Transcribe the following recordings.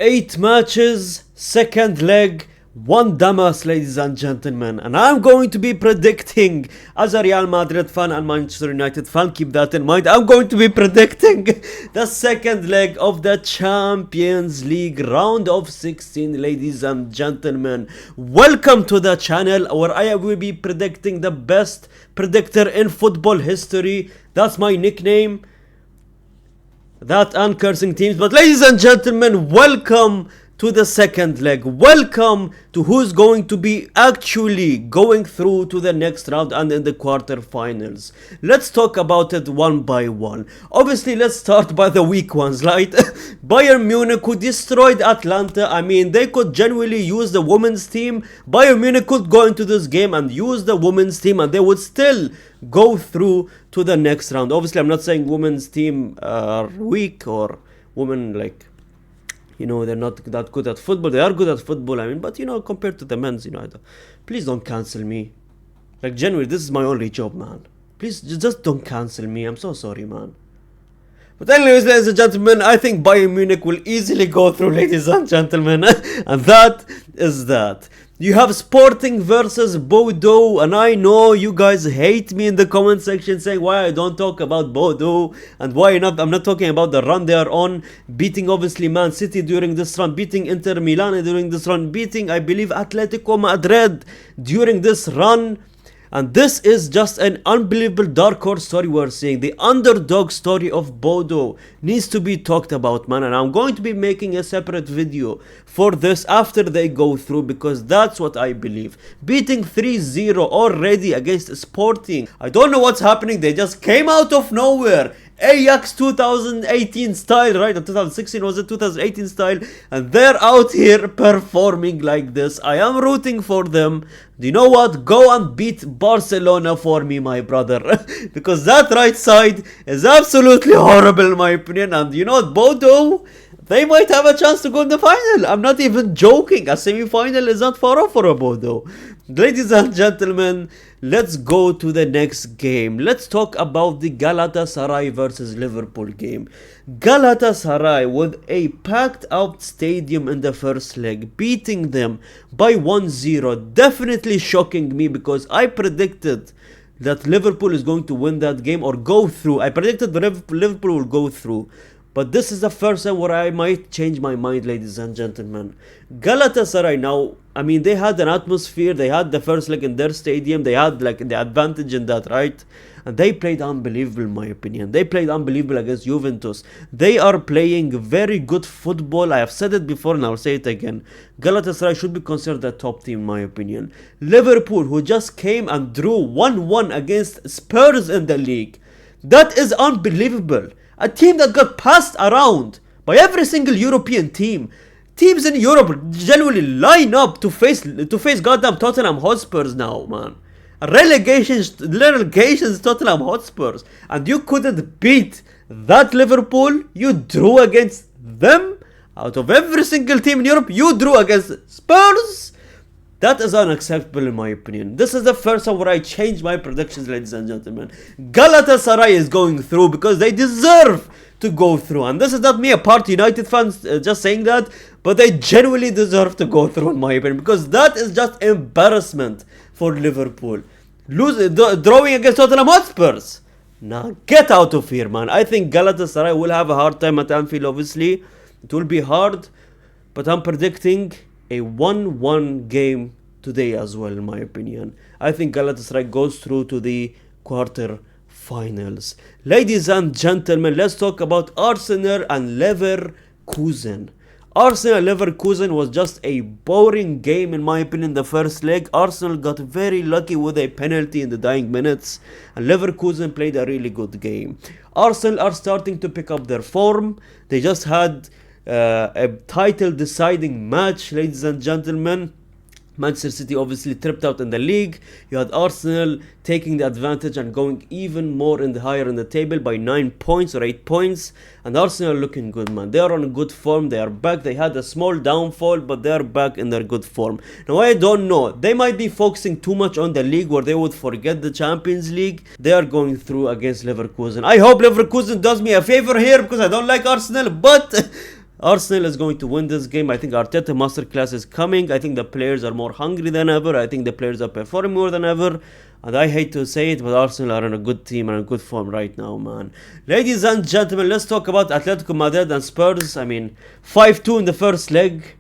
8 matches, second leg, one Damas, ladies and gentlemen. And I'm going to be predicting, as a Real Madrid fan and Manchester United fan, keep that in mind, I'm going to be predicting the second leg of the Champions League round of 16, ladies and gentlemen. Welcome to the channel where I will be predicting the best predictor in football history. That's my nickname. That and cursing teams. But ladies and gentlemen, welcome to the second leg. Welcome to who's going to be actually going through to the next round and in the quarterfinals. Let's talk about it one by one. Obviously, let's start by the weak ones, right? Bayern Munich, who destroyed Atlanta. I mean, they could genuinely use the women's team. Bayern Munich could go into this game and use the women's team and they would still go through to the next round. Obviously, I'm not saying women's team are weak or women, like, you know, they're not that good at football. They are good at football, I mean, but, you know, compared to the men's, you know, please don't cancel me. Like, genuinely, this is my only job, man. Please, just don't cancel me. I'm so sorry, man. But anyways, ladies and gentlemen, I think Bayern Munich will easily go through, ladies and gentlemen. And that is that. You have Sporting versus Bordeaux, and I know you guys hate me in the comment section saying why I don't talk about Bordeaux and why not. I'm not talking about the run they are on, beating obviously Man City during this run, beating Inter Milan during this run, beating I believe Atletico Madrid during this run. And this is just an unbelievable dark horse story we're seeing. The underdog story of Bordeaux needs to be talked about, man. And I'm going to be making a separate video for this after they go through, because that's what I believe. Beating 3-0 already against Sporting. I don't know what's happening. They just came out of nowhere. Ajax 2018 style, right? Or 2016 was it? 2018 style. And they're out here performing like this. I am rooting for them. Do you know what? Go and beat Barcelona for me, my brother. Because that right side is absolutely horrible in my opinion. And you know what? Bordeaux, they might have a chance to go in the final. I'm not even joking. A semi-final is not far off for a Bordeaux. Ladies and gentlemen, let's go to the next game. Let's talk about the Galatasaray versus Liverpool game. Galatasaray with a packed out stadium in the first leg, beating them by 1-0. Definitely shocking me, because I predicted that Liverpool is going to win that game or go through. I predicted that Liverpool will go through. But this is the first time where I might change my mind, ladies and gentlemen. Galatasaray now, I mean, they had an atmosphere. They had the first leg in their stadium. They had like the advantage in that, right? And they played unbelievable, in my opinion. They played unbelievable against Juventus. They are playing very good football. I have said it before and I'll say it again. Galatasaray should be considered the top team, in my opinion. Liverpool, who just came and drew 1-1 against Spurs in the league. That is unbelievable. A team that got passed around by every single European team. Teams in Europe generally line up to face goddamn Tottenham Hotspurs now, man. Relegations Tottenham Hotspurs. And you couldn't beat that Liverpool. You drew against them. Out of every single team in Europe, you drew against Spurs. That is unacceptable in my opinion. This is the first time where I changed my predictions, ladies and gentlemen. Galatasaray is going through because they deserve to go through. And this is not me, a part United fans just saying that, but they genuinely deserve to go through, in my opinion, because that is just embarrassment for Liverpool. Drawing against Tottenham Hotspurs. Now get out of here, man. I think Galatasaray will have a hard time at Anfield, obviously. It will be hard, but I'm predicting a 1-1 game today as well, in my opinion. I think Galatasaray goes through to the quarter-finals. Ladies and gentlemen, let's talk about Arsenal and Leverkusen. Arsenal-Leverkusen was just a boring game, in my opinion, the first leg. Arsenal got very lucky with a penalty in the dying minutes, and Leverkusen played a really good game. Arsenal are starting to pick up their form. They just had a title deciding match, ladies and gentlemen. Manchester City obviously tripped out in the league. You had Arsenal taking the advantage and going even more higher in the table by 9 points or 8 points. And Arsenal looking good, man. They are on good form. They are back. They had a small downfall, but they are back in their good form. Now, I don't know. They might be focusing too much on the league where they would forget the Champions League. They are going through against Leverkusen. I hope Leverkusen does me a favor here because I don't like Arsenal, but Arsenal is going to win this game. I think Arteta masterclass is coming. I think the players are more hungry than ever. I think the players are performing more than ever. And I hate to say it, but Arsenal are in a good team and a good form right now, man. Ladies and gentlemen, let's talk about Atletico Madrid and Spurs. I mean, 5-2 in the first leg.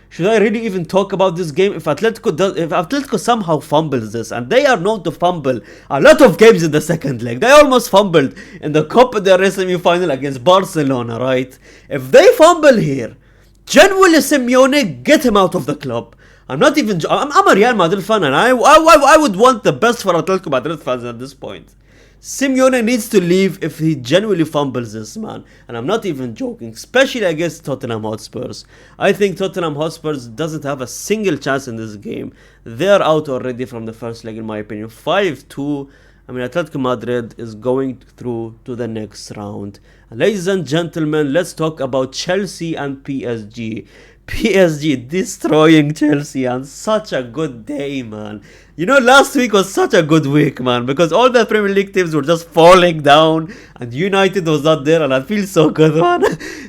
Should I really even talk about this game? If Atletico somehow fumbles this, and they are known to fumble a lot of games in the second leg. They almost fumbled in the Copa del Rey semi-final against Barcelona, right? If they fumble here, genuinely Simeone, get him out of the club. I'm a Real Madrid fan, and I would want the best for Atletico Madrid fans at this point. Simeone needs to leave if he genuinely fumbles this, man. And I'm not even joking, especially against Tottenham Hotspurs. I think Tottenham Hotspurs doesn't have a single chance in this game. They're out already from the first leg, in my opinion. 5-2. I mean, Atletico Madrid is going through to the next round. And ladies and gentlemen, let's talk about Chelsea and PSG. PSG destroying Chelsea on such a good day, man. You know, last week was such a good week, man, because all the Premier League teams were just falling down and United was not there, and I feel so good, man.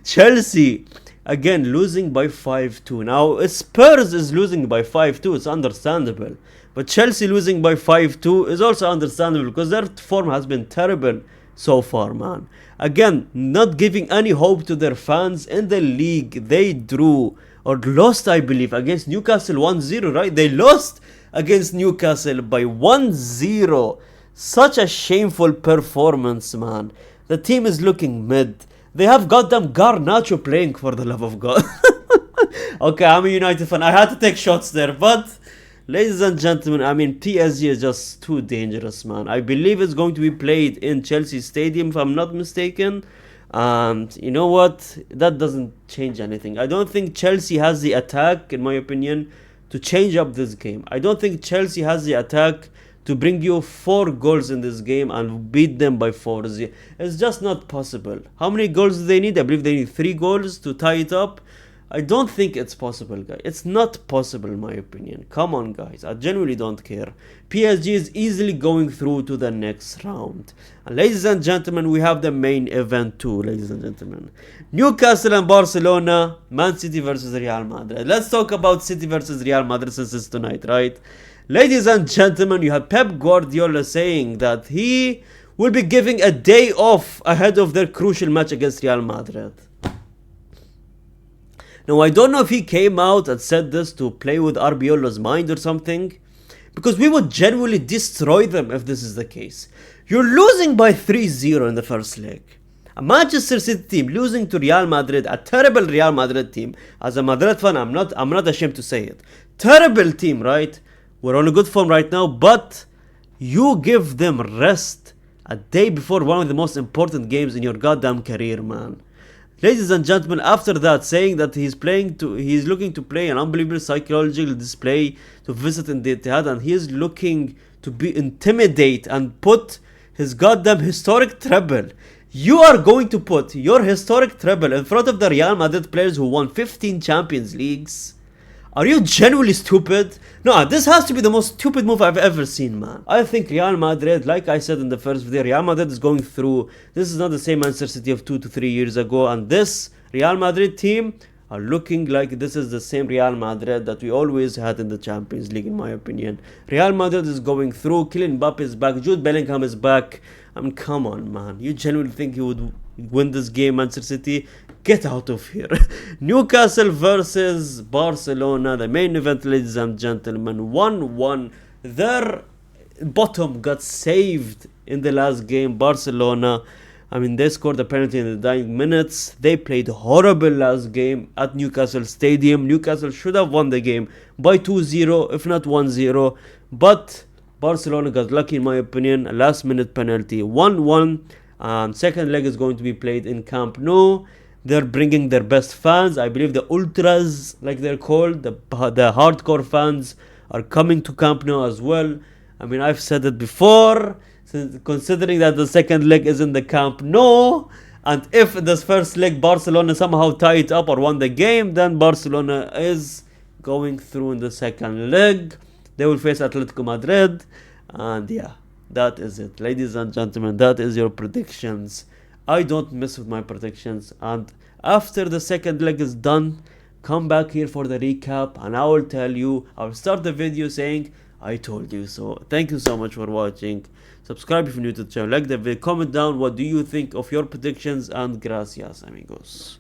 Chelsea, again, losing by 5-2. Now, Spurs is losing by 5-2, it's understandable. But Chelsea losing by 5-2 is also understandable because their form has been terrible so far, man. Again, not giving any hope to their fans in the league. They drew or lost, I believe, against Newcastle 1-0, right? They lost against Newcastle by 1-0. Such a shameful performance, man. The team is looking mid. They have goddamn Garnacho playing, for the love of God. Okay, I'm a United fan. I had to take shots there, but ladies and gentlemen, I mean, PSG is just too dangerous, man. I believe it's going to be played in Chelsea Stadium, if I'm not mistaken. And you know what? That doesn't change anything. I don't think Chelsea has the attack, in my opinion, to change up this game. I don't think Chelsea has the attack to bring you 4 goals in this game and beat them by 4-0. It's just not possible. How many goals do they need? I believe they need 3 goals to tie it up. I don't think it's possible, guys. It's not possible, in my opinion. Come on, guys. I genuinely don't care. PSG is easily going through to the next round. And ladies and gentlemen, we have the main event too, ladies and gentlemen. Newcastle and Barcelona, Man City versus Real Madrid. Let's talk about City versus Real Madrid since it's tonight, right? Ladies and gentlemen, you have Pep Guardiola saying that he will be giving a day off ahead of their crucial match against Real Madrid. Now, I don't know if he came out and said this to play with Arbeloa's mind or something, because we would genuinely destroy them if this is the case. You're losing by 3-0 in the first leg. A Manchester City team losing to Real Madrid, a terrible Real Madrid team. As a Madrid fan, I'm not ashamed to say it. Terrible team, right? We're on a good form right now, but you give them rest a day before one of the most important games in your goddamn career, man. Ladies and gentlemen, after that, saying that he's looking to play an unbelievable psychological display to visit in the Etihad, and he is looking to be intimidate and put his goddamn historic treble. You are going to put your historic treble in front of the Real Madrid players who won 15 Champions Leagues? Are you genuinely stupid? No, this has to be the most stupid move I've ever seen, man. I think Real Madrid, like I said in the first video, Real Madrid is going through. This is not the same Manchester City of 2 to 3 years ago. And this Real Madrid team are looking like this is the same Real Madrid that we always had in the Champions League, in my opinion. Real Madrid is going through. Kylian Mbappe is back. Jude Bellingham is back. I mean, come on, man. You genuinely think you would win this game, Manchester City? Get out of here. Newcastle versus Barcelona, the main event, ladies and gentlemen. 1-1. Their bottom got saved in the last game. Barcelona, I mean, they scored a penalty in the dying minutes. They played horrible last game at Newcastle Stadium. Newcastle should have won the game by 2-0, if not 1-0. But Barcelona got lucky, in my opinion. A last minute penalty. 1-1. Second leg is going to be played in Camp Nou. They're bringing their best fans. I believe the ultras, like they're called, the hardcore fans, are coming to Camp Nou as well. I mean, I've said it before, considering that the second leg is in the Camp Nou, and if this first leg Barcelona somehow tie it up or won the game, then Barcelona is going through in the second leg. They will face Atletico Madrid, and yeah, that is it. Ladies and gentlemen, that is your predictions. I don't mess with my predictions, and After the second leg is done, come back here for the recap, and I will tell you, I'll start the video saying I told you so. Thank you so much for watching. Subscribe if you're new to the channel, like the video, comment down what do you think of your predictions, and gracias amigos.